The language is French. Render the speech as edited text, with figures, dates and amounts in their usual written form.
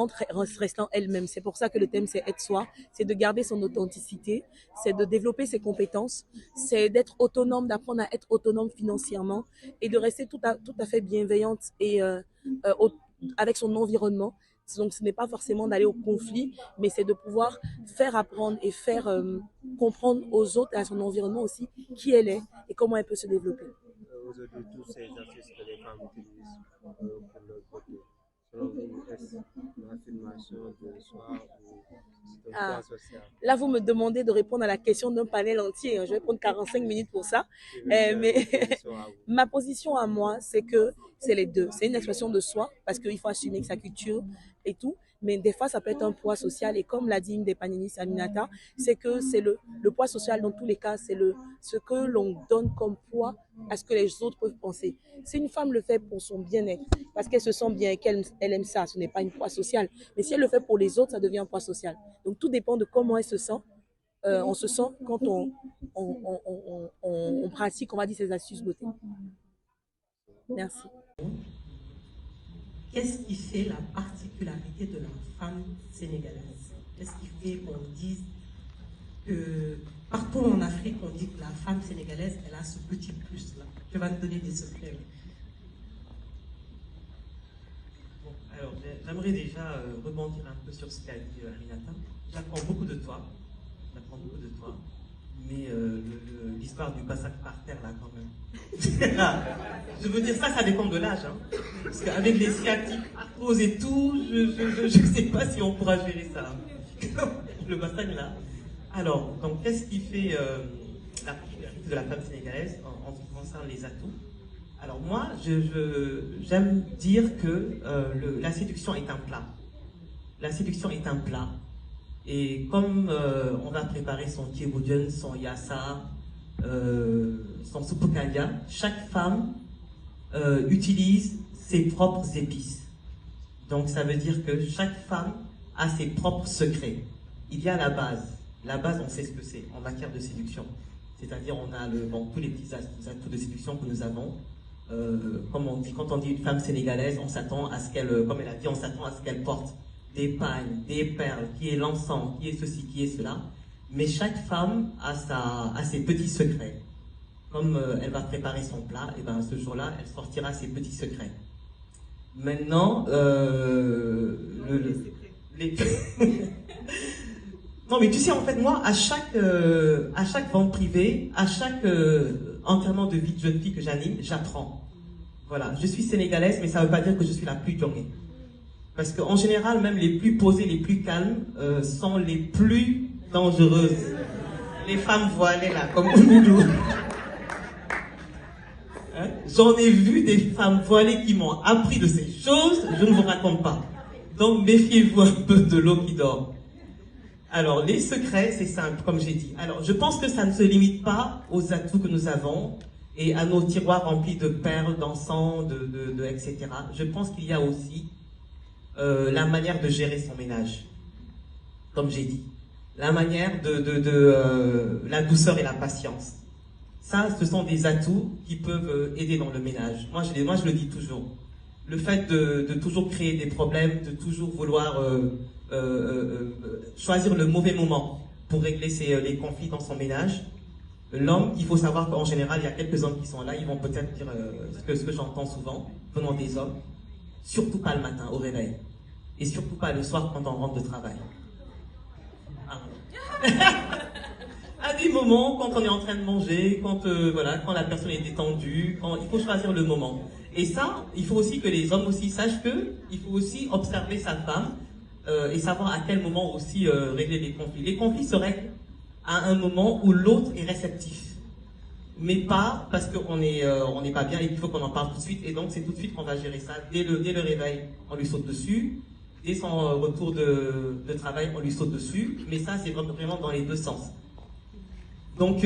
en restant elle-même. C'est pour ça que le thème, c'est être soi, c'est de garder son authenticité, c'est de développer ses compétences, c'est d'être autonome, d'apprendre à être autonome financièrement et de rester tout à fait bienveillante et avec son environnement. Donc, ce n'est pas forcément d'aller au conflit, mais c'est de pouvoir faire apprendre et faire comprendre aux autres et à son environnement aussi qui elle est et comment elle peut se développer. Aujourd'hui, tous ces astuces que les femmes utilisent pour leur beauté, selon vous, est-ce une affirmation de soi ou c'est un Ah, poids social? là, vous me demandez de répondre à la question d'un panel entier. Je vais prendre 45 minutes pour ça. Et oui, c'est Mais votre position à vous. ma position à moi, c'est que c'est les deux. C'est une expression de soi parce qu'il faut assumer sa culture et tout. Mais des fois, ça peut être un poids social. Et comme l'a dit une des panélistes, Aminata, c'est que c'est le poids social dans tous les cas. C'est ce que l'on donne comme poids à ce que les autres peuvent penser. Si une femme le fait pour son bien-être, parce qu'elle se sent bien et qu'elle aime ça, ce n'est pas un poids social. Mais si elle le fait pour les autres, ça devient un poids social. Donc tout dépend de comment elle se sent. On se sent quand on pratique, on va dire, ces astuces beauté. Merci. Qu'est-ce qui fait la particularité de la femme sénégalaise? Qu'est-ce qui fait qu'on dise que partout en Afrique, on dit que la femme sénégalaise, elle a ce petit plus-là? Je vais te donner des secrets. Bon, alors, j'aimerais déjà rebondir un peu sur ce qu'a dit Aminata. J'apprends beaucoup de toi. J'apprends beaucoup de toi. Mais l'histoire du passage par terre, là, quand même. Je veux dire, ça dépend de l'âge. Hein. Parce qu'avec les sciatiques, arthrose et tout, je ne sais pas si on pourra gérer ça. Le bassin, là. Alors, donc, qu'est-ce qui fait la particularité de la femme sénégalaise en ce qui concerne les atouts? Alors, moi, j'aime dire que la séduction est un plat. La séduction est un plat. Et comme on va préparer son théboudjen, son yassa, son soupokaya, chaque femme utilise ses propres épices. Donc ça veut dire que chaque femme a ses propres secrets. Il y a la base. La base, on sait ce que c'est en matière de séduction. C'est-à-dire on a tous les petits atouts de séduction que nous avons. Comme on dit, quand on dit une femme sénégalaise, on s'attend à ce qu'elle, comme elle a dit, on s'attend à ce qu'elle porte des pagnes, des perles, qui est l'encens, qui est ceci, qui est cela. Mais chaque femme a ses petits secrets. Comme elle va préparer son plat, et ben ce jour-là, elle sortira ses petits secrets. Maintenant, non, mais tu sais, en fait, moi, à chaque vente privée, à chaque enterrement de vie de jeune fille que j'anime, j'apprends. Voilà, je suis sénégalaise, mais ça ne veut pas dire que je suis la plus jonguée. Parce qu'en général, même les plus posées, les plus calmes, sont les plus dangereuses. Les femmes voilées, là, comme Oudoudou. Hein? J'en ai vu des femmes voilées qui m'ont appris de ces choses, je ne vous raconte pas. Donc, méfiez-vous un peu de l'eau qui dort. Alors, les secrets, c'est simple, comme j'ai dit. Alors, je pense que ça ne se limite pas aux atouts que nous avons et à nos tiroirs remplis de perles, d'encens, etc. Je pense qu'il y a aussi la manière de gérer son ménage, comme j'ai dit, la manière la douceur et la patience. Ça, ce sont des atouts qui peuvent aider dans le ménage. Moi, je le dis toujours. Le fait de toujours créer des problèmes, de toujours vouloir choisir le mauvais moment pour régler les conflits dans son ménage. L'homme, il faut savoir qu'en général, il y a quelques hommes qui sont là, ils vont peut-être dire ce que j'entends souvent venant des hommes. Surtout pas le matin au réveil. Et surtout pas le soir quand on rentre de travail. Ah. À des moments, quand on est en train de manger, quand la personne est détendue, il faut choisir le moment. Et ça, il faut aussi que les hommes aussi sachent que il faut aussi observer sa femme et savoir à quel moment aussi régler les conflits. Les conflits se règlent à un moment où l'autre est réceptif. Mais pas parce qu'on n'est pas bien et qu'il faut qu'on en parle tout de suite. Et donc, c'est tout de suite qu'on va gérer ça. Dès le réveil, on lui saute dessus. Dès son retour de travail, on lui saute dessus. Mais ça, c'est vraiment dans les deux sens. Donc,